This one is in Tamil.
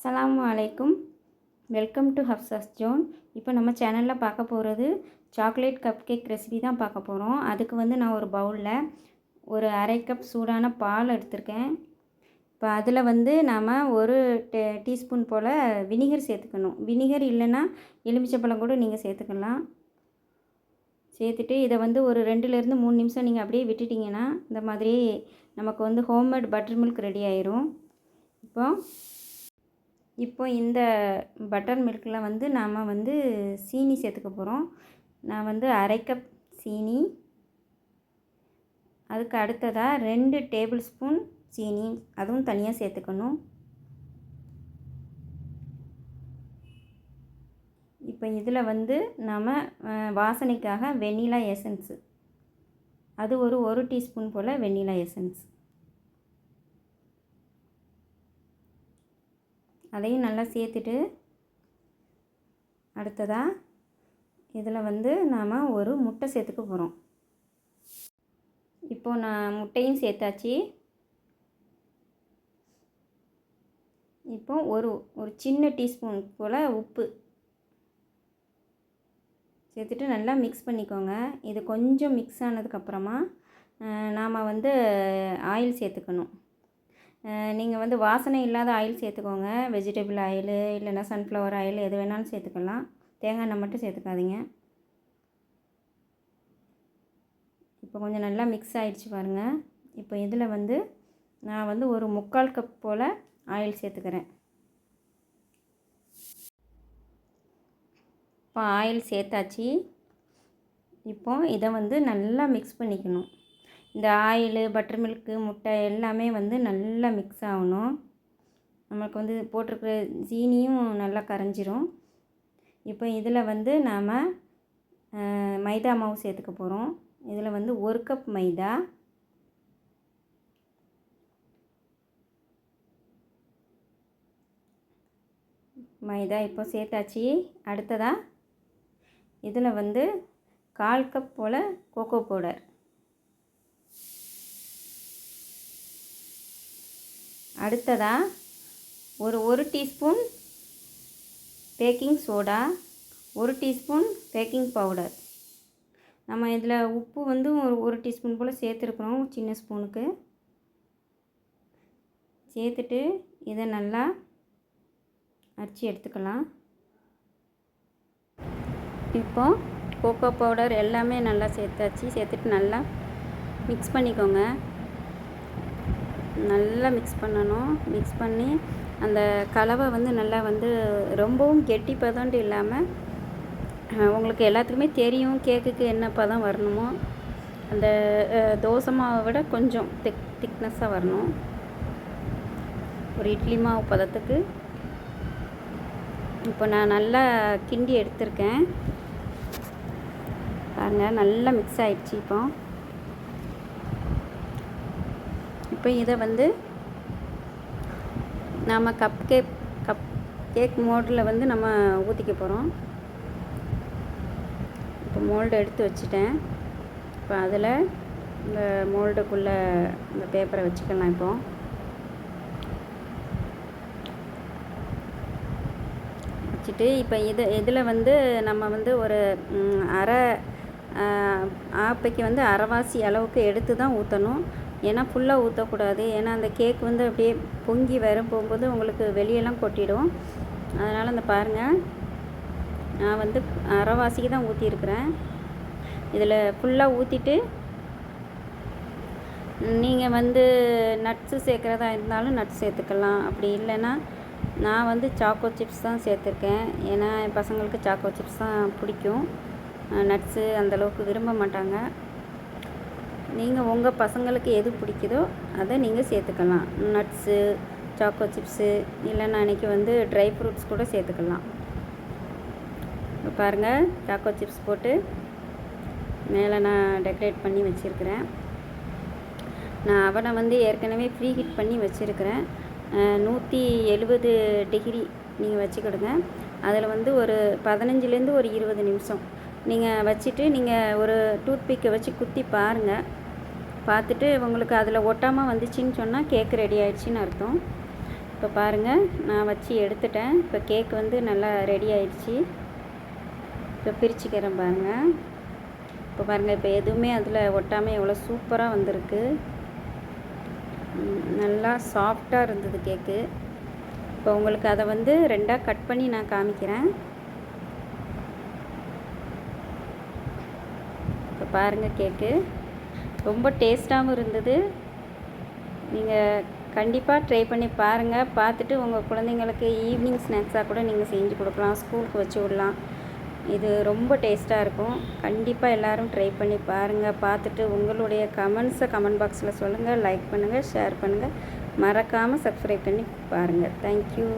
அஸ்ஸலாமு அலைக்கும். வெல்கம் டு ஹப்சாஸ் ஜோன். இப்போ நம்ம சேனலில் பார்க்க போகிறது சாக்லேட் கப் கேக் ரெசிபி தான் பார்க்க போகிறோம். அதுக்கு வந்து நான் ஒரு பவுலில் ஒரு அரை கப் சூடான பால் எடுத்திருக்கேன். இப்போ அதில் வந்து நாம் ஒரு டீஸ்பூன் போல் வினிகர் சேர்த்துக்கணும். வினிகர் இல்லைன்னா எலுமிச்சப்பழம் கூட நீங்கள் சேர்த்துக்கலாம். சேர்த்துட்டு இதை வந்து ஒரு 2லேருந்து 3 நிமிஷம் நீங்கள் அப்படியே விட்டுட்டிங்கன்னா இந்த மாதிரி நமக்கு வந்து ஹோம்மேட் பட்டர் மில்க் ரெடி ஆயிரும். இப்போ இந்த பட்டர் மில்கில் வந்து நாம் வந்து சீனி சேர்த்துக்க போகிறோம். நான் வந்து அரை கப் சீனி, அதுக்கு அடுத்ததாக 2 டேபிள் ஸ்பூன் சீனி, அதுவும் தனியாக சேர்த்துக்கணும். இப்போ இதில் வந்து நாம் வாசனைக்காக வெண்ணிலா எசன்ஸு, அது ஒரு டீஸ்பூன் போல் வெண்ணிலா எசன்ஸ், அதையும் நல்லா சேர்த்துட்டு அடுத்ததாக இதில் வந்து நாம் ஒரு முட்டை சேர்த்துக்க போகிறோம். இப்போது நான் முட்டையும் சேர்த்தாச்சு. இப்போ ஒரு சின்ன டீஸ்பூன் போல் உப்பு சேர்த்துட்டு நல்லா மிக்ஸ் பண்ணிக்கோங்க. இது கொஞ்சம் மிக்ஸ் ஆனதுக்கப்புறமா நாம் வந்து ஆயில் சேர்த்துக்கணும். நீங்கள் வந்து வாசனை இல்லாத ஆயில் சேர்த்துக்கோங்க. வெஜிடபிள் ஆயில் இல்லைன்னா சன்ஃப்ளவர் ஆயில் எது வேணாலும் சேர்த்துக்கலாம். தேங்காய் எண்ணெய் மட்டும் சேர்த்துக்காதீங்க. இப்போ கொஞ்சம் நல்லா மிக்ஸ் ஆகிடுச்சு பாருங்கள். இப்போ இதில் வந்து நான் வந்து ஒரு 3/4 கப் போல் ஆயில் சேர்த்துக்கிறேன். இப்போ ஆயில் சேர்த்தாச்சு. இப்போ இதை வந்து நல்லா மிக்ஸ் பண்ணிக்கணும். இந்த ஆயிலு, பட்டர் மில்க்கு, முட்டை எல்லாமே வந்து நல்லா மிக்ஸ் ஆகணும். நமக்கு வந்து போட்டிருக்கிற சீனியும் நல்லா கரைஞ்சிரும். இப்போ இதில் வந்து நாம் மைதா மாவு சேர்த்துக்க போகிறோம். இதில் வந்து 1 கப் மைதா இப்போ சேர்த்தாச்சு. அடுத்ததாக இதில் வந்து 1/4 கப் போல் கோகோ பவுடர், அடுத்ததாக ஒரு teaspoon baking soda, 1 teaspoon baking powder. நம்ம இதில் உப்பு வந்து ஒரு டீஸ்பூன் போல் சேர்த்துருக்குறோம், சின்ன ஸ்பூனுக்கு. சேர்த்துட்டு இதை நல்லா அரைச்சி எடுத்துக்கலாம். இப்போ கோகோ பவுடர் எல்லாமே நல்லா சேர்த்தாச்சு. சேர்த்துட்டு நல்லா மிக்ஸ் பண்ணிக்கோங்க. நல்லா மிக்ஸ் பண்ணணும். மிக்ஸ் பண்ணி அந்த கலவை வந்து நல்லா வந்து ரொம்பவும் கெட்டி பதம்ட்டு இல்லாமல், உங்களுக்கு எல்லாத்துக்குமே தெரியும் கேக்குக்கு என்ன பதம் வரணுமோ, அந்த தோசை மாவை விட கொஞ்சம் திக்னஸாக வரணும். ஒரு இட்லி மாவு பதத்துக்கு இப்போ நான் நல்லா கிண்டி எடுத்திருக்கேன் பாருங்கள். நல்லா மிக்ஸ் ஆகிடுச்சு. இப்போ இதை வந்து நாம் கப் கேக் மோல்டில் வந்து நம்ம ஊற்றிக்க போகிறோம். இப்போ மோல்டு எடுத்து வச்சுட்டேன். இப்போ அதில் இந்த மோல்டுக்குள்ளே இந்த பேப்பரை வச்சுக்கலாம். இப்போ வச்சுட்டு இப்போ இதில் வந்து நம்ம வந்து ஒரு ஆப்பைக்கு வந்து அரைவாசி அளவுக்கு எடுத்து தான் ஊற்றணும். ஏன்னா ஃபுல்லாக ஊற்றக்கூடாது. ஏன்னா அந்த கேக் வந்து அப்படியே பொங்கி போகும்போது உங்களுக்கு வெளியெல்லாம் கொட்டிடும். அதனால் இந்த பாருங்கள், நான் வந்து அரைவாசிக்கு தான் ஊற்றிருக்கிறேன். இதில் ஃபுல்லாக ஊற்றிட்டு நீங்கள் வந்து நட்ஸு சேர்க்குறதா இருந்தாலும் நட்ஸ் சேர்த்துக்கலாம். அப்படி இல்லைன்னா நான் வந்து சாக்கோ சிப்ஸ் தான் சேர்த்துருக்கேன். ஏன்னா என் பசங்களுக்கு சாக்கோ சிப்ஸ் தான் பிடிக்கும். நட்ஸு அந்தளவுக்கு விரும்ப மாட்டாங்க. நீங்கள் உங்கள் பசங்களுக்கு எது பிடிக்குதோ அதை நீங்கள் சேர்த்துக்கலாம். நட்ஸு, சாக்கோ சிப்ஸு, இல்லைன்னா அன்றைக்கி வந்து ட்ரை ஃப்ரூட்ஸ் கூட சேர்த்துக்கலாம். இப்போ பாருங்கள், சாக்கோ சிப்ஸ் போட்டு மேலே நான் டெக்கரேட் பண்ணி வச்சுருக்கிறேன். நான் அவனை வந்து ஏற்கனவே ப்ரீ ஹீட் பண்ணி வச்சுருக்கிறேன். 170 டிகிரி நீங்கள் வச்சுக்கிடுங்க. அதில் வந்து ஒரு 15லேருந்து ஒரு 20 நிமிஷம் நீங்கள் வச்சுட்டு நீங்கள் ஒரு டூத்பிக்கை வச்சு குத்தி பாருங்கள். பார்த்துட்டு உங்களுக்கு அதில் ஒட்டாமல் வந்துச்சின்னு சொன்னால் கேக் ரெடி ஆகிடுச்சின்னு அர்த்தம். இப்போ பாருங்கள், நான் வச்சு எடுத்துட்டேன். இப்போ கேக் வந்து நல்லா ரெடி ஆயிடுச்சு. இப்போ பிரிச்சுக்கிறேன் பாருங்கள். இப்போ பாருங்கள், இப்போ எதுவுமே அதில் ஒட்டாமல் எவ்வளோ சூப்பராக வந்திருக்கு. நல்லா சாஃப்டாக இருந்தது கேக்கு. இப்போ உங்களுக்கு அதை வந்து 2ஆக கட் பண்ணி நான் காமிக்கிறேன். இப்போ பாருங்கள், கேக்கு ரொம்ப டேஸ்ட்டாகவும் இருந்தது. நீங்கள் கண்டிப்பாக ட்ரை பண்ணி பாருங்கள். பார்த்துட்டு உங்கள் குழந்தைங்களுக்கு ஈவினிங் ஸ்நாக்ஸாக கூட நீங்கள் செஞ்சு கொடுக்கலாம், ஸ்கூலுக்கு வச்சு விடலாம். இது ரொம்ப டேஸ்ட்டாக இருக்கும். கண்டிப்பாக எல்லோரும் ட்ரை பண்ணி பாருங்கள். பார்த்துட்டு உங்களுடைய கமெண்ட்ஸை கமெண்ட் பாக்ஸில் சொல்லுங்கள். லைக் பண்ணுங்கள், ஷேர் பண்ணுங்கள். மறக்காமல் சப்ஸ்கிரைப் பண்ணி பாருங்கள். தேங்க்யூ.